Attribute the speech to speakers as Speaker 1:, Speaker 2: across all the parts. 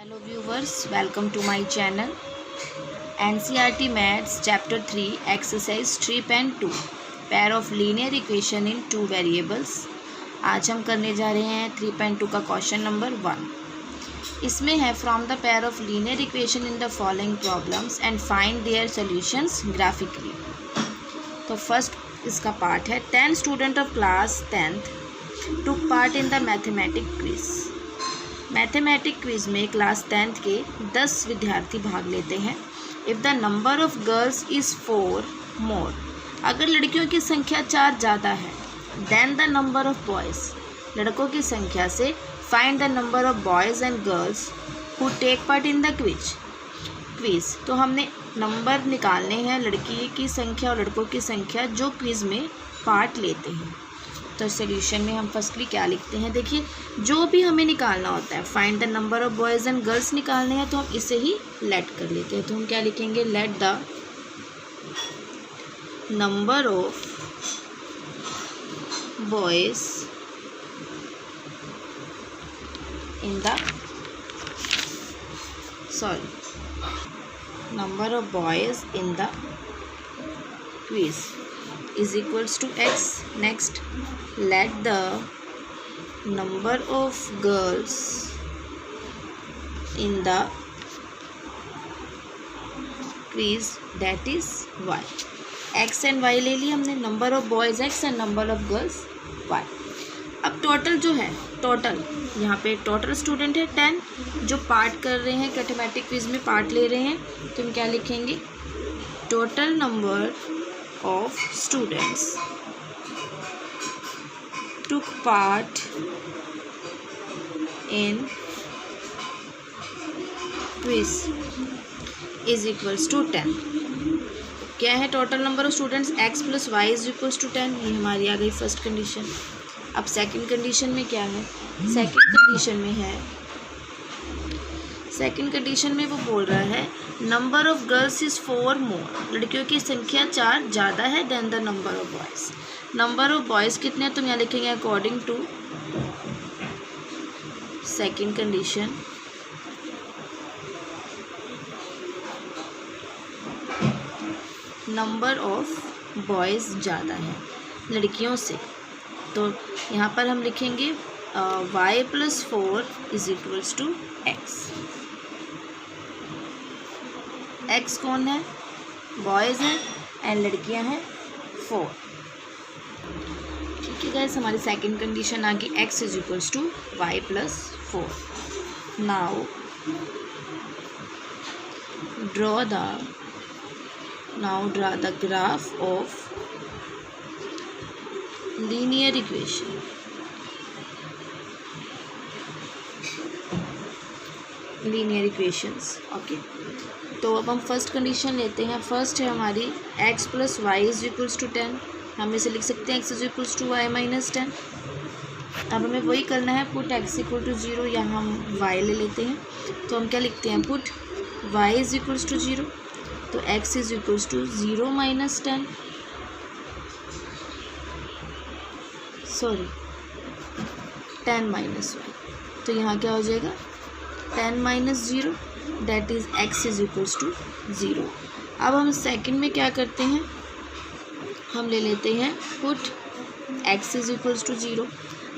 Speaker 1: Hello viewers, welcome to my channel NCERT Maths Chapter 3 Exercise 3.2 Pair of linear equation in two variables। आज हम करने जा रहे हैं 3.2 का क्वेश्चन नंबर 1। इसमें है from the pair of linear equation in the following problems and find their solutions graphically. तो फर्स्ट इसका पार्ट है 10 student of class 10th took part in the mathematics quiz। Mathematic quiz में class 10th के 10 विद्यार्थी भाग लेते हैं। If the number of girls is 4 more, अगर लड़कियों की संख्या 4 ज़्यादा है, then the number of boys, लड़कों की संख्या से find the number of boys and girls who take part in the quiz. तो हमने नंबर निकालने हैं, लड़की की संख्या और लड़कों की संख्या जो क्विज़ में पार्ट लेते हैं। तो सोल्यूशन में हम फर्स्टली क्या लिखते हैं, देखिए जो भी हमें निकालना होता है, find the number of boys and girls निकालने हैं, तो हम इसे ही लेट कर लेते हैं। तो हम क्या लिखेंगे, let the number of boys in the number of boys in the quiz is equals to x। next let the number of girls in the quiz that is y। x and y ले लिए हमने, number of boys x and number of girls y। अब total जो है, total यहाँ पे total student है 10 जो पार्ट कर रहे हैं, मैथमेटिक क्विज में पार्ट ले रहे हैं। तो हम क्या लिखेंगे, total number of students took part in quiz is equals to 10। क्या है total number of students, x plus y is equals to 10। ये हमारी आ गई फर्स्ट कंडीशन। अब सेकंड कंडीशन में क्या है, सेकंड कंडीशन में वो बोल रहा है number of girls is 4 more, लड़कियों की संख्या 4 ज़्यादा है then the number of boys. Number of boys कितने हैं, तुम यहाँ लिखेंगे according to second condition number of boys ज़्यादा है लड़कियों से। तो यहाँ पर हम लिखेंगे y plus 4 is equals to x। x कौन है, बॉयज़ हैं एंड लड़कियां हैं 4। ठीक है गाइस, हमारी सेकंड कंडीशन आ गई x is equals to y plus 4। Now draw the graph of linear equation. Linear equations, okay. तो अब हम फर्स्ट कंडीशन लेते हैं। फर्स्ट है हमारी x plus y is equals to 10। हम इसे लिख सकते हैं x is equals to y minus 10। अब हमें वही करना है, पुट x इक्वल टू 0, यहाँ हम y ले लेते हैं। तो हम क्या लिखते हैं, put y is equals to 0। तो x is equals to 0 minus 10, 10 minus y। तो यहाँ क्या हो जाएगा, 10 minus 0 that is x is equals to 0। अब हम सेकंड में क्या करते हैं, हम ले लेते हैं put x is equals to 0।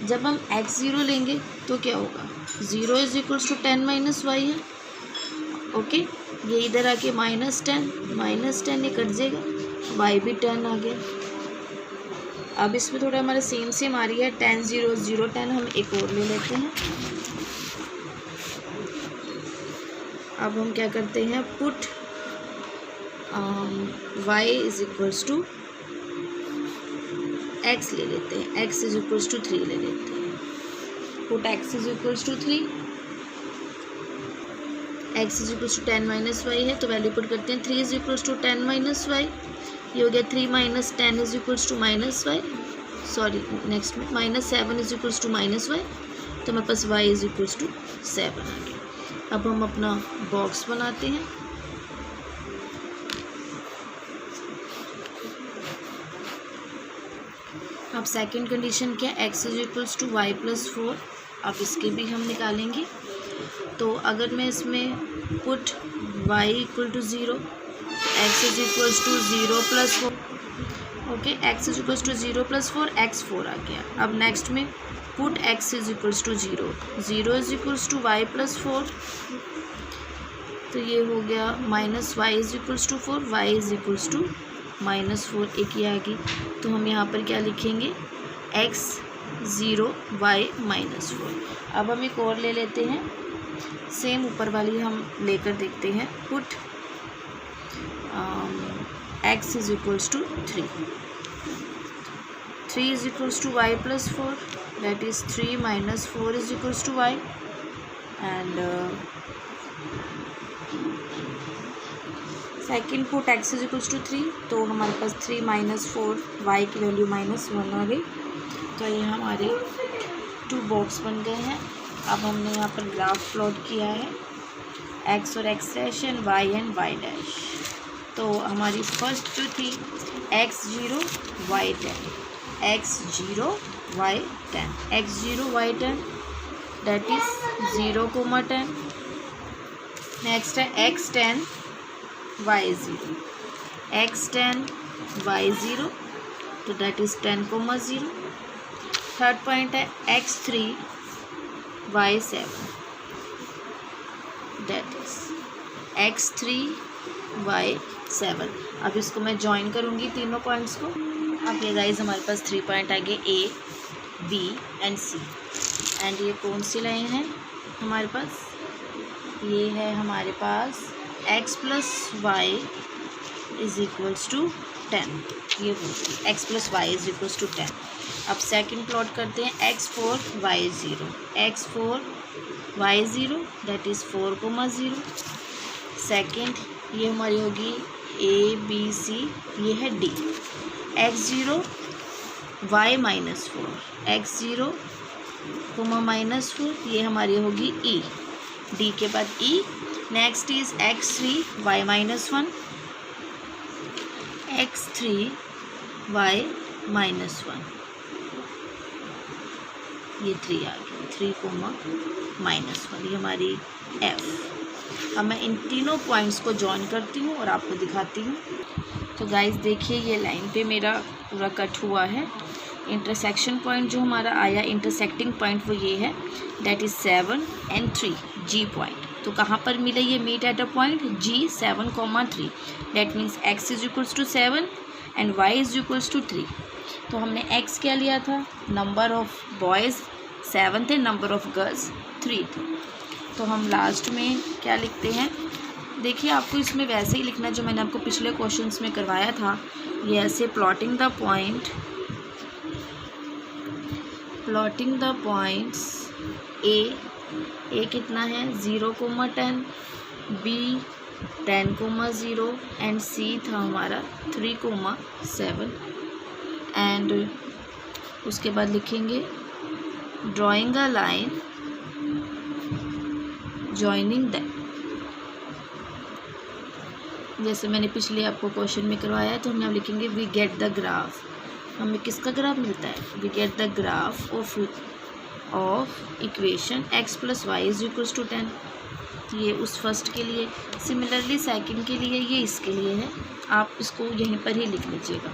Speaker 1: जब हम x 0 लेंगे तो क्या होगा, 0 is equals to 10 minus y है, ओके। ये इधर आके माइनस 10 ये कट जाएगा, y भी 10 आ गया। अब इसमें थोड़ा हमारा सेम आ रही है 10 0 0 10, हम एक और ले लेते हैं। अब हम क्या करते हैं, put y is equals to x ले लेते हैं, x इज इक्वल्स टू 3 ले लेते हैं। Put x is equals to 3, x is equals to 10 minus y है, तो वैल्यू पुट करते हैं। 3 is equals to 10 minus y, ये हो गया 3 minus 10 is equals to minus y, next में minus 7 is equals to minus y। तो हमारे पास y इज इक्वल्स टू 7 आ गया। अब हम अपना बॉक्स बनाते हैं। अब सेकंड कंडीशन क्या है, x is equals to y plus 4। अब इसके भी हम निकालेंगे। तो अगर मैं इसमें put y equal to 0, x is equals to 0 plus 4, okay, x is equals to 0 plus 4, x 4 आ गया। अब नेक्स्ट में put x is equals to 0, 0 is equals to y plus 4, तो ये हो गया minus y is equals to 4, y is equals to minus 4, एक ही आ गई। तो हम यहाँ पर क्या लिखेंगे, x 0 y माइनस 4। अब हम एक और ले लेते हैं, सेम ऊपर वाली हम लेकर देखते हैं, put x is equals to 3, 3 is equals to y plus 4, that is 3 minus 4 is equals to y, and second put x is equals to 3, तो हमारे पास 3 माइनस 4, y की वैल्यू -1 आ गई। तो ये हमारे 2 बॉक्स बन गए हैं। अब हमने यहाँ पर ग्राफ प्लॉट किया है, x और x dash and y and y dash. तो हमारी फर्स्ट जो थी x 0 y 10, x 0 y 10, x 0 y 10 that is 0, 10। Next है x 10 y 0, x 10 y 0, तो दैट इज 10, 0। थर्ड पॉइंट है x 3 y 7, that is x 3 y 7। अब इसको मैं ज्वाइन करूँगी तीनों पॉइंट्स को। अब ये गाइज हमारे पास 3 पॉइंट आ गए, A, B and C, and ये कौन सी लाइन है हमारे पास, ये है हमारे पास x plus y is equals to 10, ये बोलती है x plus y is equals to 10। अब सेकंड प्लॉट करते हैं, x 4 y 0, x 4 y 0 that is 4, 0। Second ये हमारी होगी A B C, ये है D, x 0 y minus 4, x 0 -4, ये हमारी होगी E, D के बाद E। Next is x 3 y minus 1, x 3 y minus 1, ये 3 आ गया, 3, -1, ये हमारी F। अब मैं इन तीनों पॉइंट्स को जॉइन करती हूँ और आपको दिखाती हूँ। तो गाइस देखिए ये लाइन पे मेरा पूरा कट हुआ है। इंटरसेक्शन पॉइंट जो हमारा आया, इंटरसेक्टिंग पॉइंट वो ये है, that is 7 and 3, G point. तो कहाँ पर मिले ये meet at a point G 7, 3, that means x is equals to 7 and y is equals to 3। तो हमने x क्या लिया था, नंबर ऑफ बॉयज़ 7 थे, नंबर ऑफ गर्ल्स 3 थे। तो हम लास्ट में क्या लिखते हैं, देखिए आपको इसमें वैसे ही लिखना जो मैंने आपको पिछले क्वेश्चंस में करवाया था, ये ऐसे प्लॉटिंग द पॉइंट्स A कितना है 0, 10, B 10, 0 एंड C था हमारा 3, 7 एंड उसके बाद लिखेंगे drawing a line joining that. जैसे मैंने पिछले आपको क्वेश्चन में करवाया है, तो हम यहाँ लिखेंगे वी गेट द ग्राफ, हमें किसका ग्राफ मिलता है, we get the graph of equation x plus y is equals to 10, ये उस फर्स्ट के लिए। सिमिलरली सेकंड के लिए ये इसके लिए है, आप इसको यहीं पर ही लिख लीजिएगा।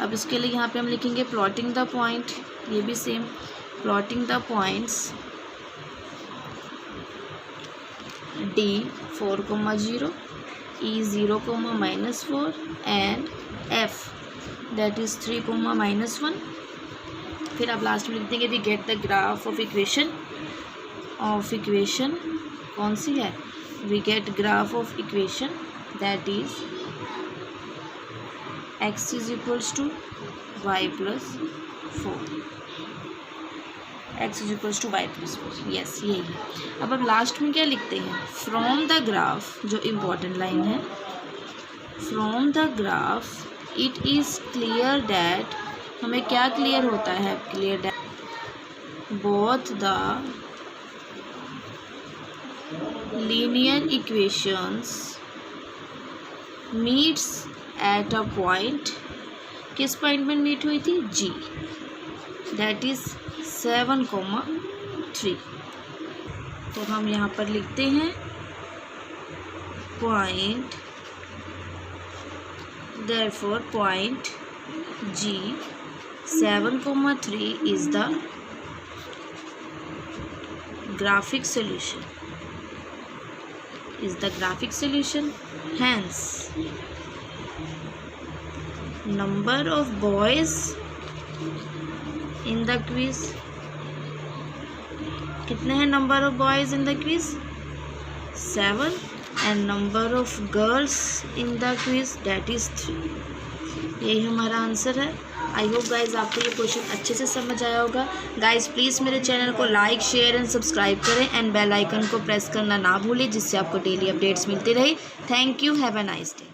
Speaker 1: अब इसके लिए यहाँ पे हम लिखेंगे प्लॉटिंग द पॉइंट, ये भी same, plotting the points D 4, 0, E 0, -4 and F that is 3, -1। फिर आप लास्ट में लिख देंगे we get the graph of equation कौन सी है, we get graph of equation that is x is equals to y plus 4, x is equals to y plus 4, yes यही है। अब लास्ट में क्या लिखते हैं, फ्रॉम द ग्राफ, जो इम्पोर्टेंट लाइन है, from the graph it is clear that, हमें क्या क्लियर होता है, clear that both the linear equations meets eight a point, किस पॉइंट में मीट हुई थी, G, दैट इज़ 7, 3। तो हम यहाँ पर लिखते हैं point, therefore point G 7,3 is the graphic solution. Hence number of boys in the quiz, कितने हैं number of boys in the quiz? 7 and number of girls in the quiz that is 3। यही हमारा आंसर है। I hope guys आपको ये question अच्छे से समझ आया होगा। गाइज प्लीज़ मेरे चैनल को लाइक, शेयर एंड सब्सक्राइब करें एंड बेल आइकन को प्रेस करना ना भूलें, जिससे आपको डेली अपडेट्स मिलती रहे। Thank you, have a nice day.